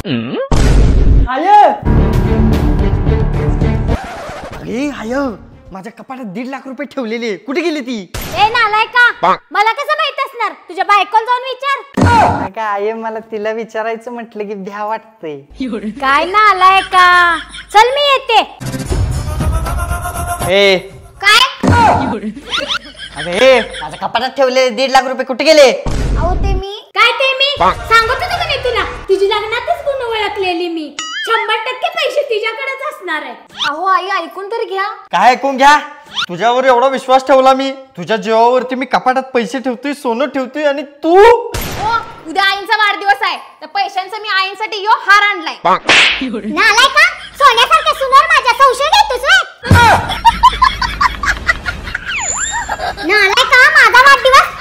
I अरे I माझ्या कपाटात 1.5 लाख रुपये ठेवलेले, कुठे गेली ती? ए नालायका, मला कसं माहित असणार? तुझ्या बायकोला जाऊन विचार. काय आय मला तिला विचारायचं म्हटलं की भ्या वाटतंय. काय नालायका, चल मी येते. ए काय? अरे माझ्या कपाटात ठेवले 1.5 लाख रुपये कुठे गेले? अहो ते मी काय ते मी सांगत होते का नाही तुला? तुझी लग्नातच गुण ओळखलेली मी. 100% पैसे तिच्याकडेच असणार आहे. अहो आई ऐकून तर घ्या. काय ऐकून घ्या? तुझ्यावर एवढा विश्वास ठेवला मी, तुझ्या जीवावरती मी कपाटात पैसे ठेवतोय, सोनं ठेवतोय आणि तू? उद्या आईंचा वाढदिवस आहे, तर पैशांचा मी आईंसाठी यो हार आणलाय. नालायका, सोन्यासारखा सुंदर माझ्या संशय घेतोस रे. नालायका, माझा वाढदिवस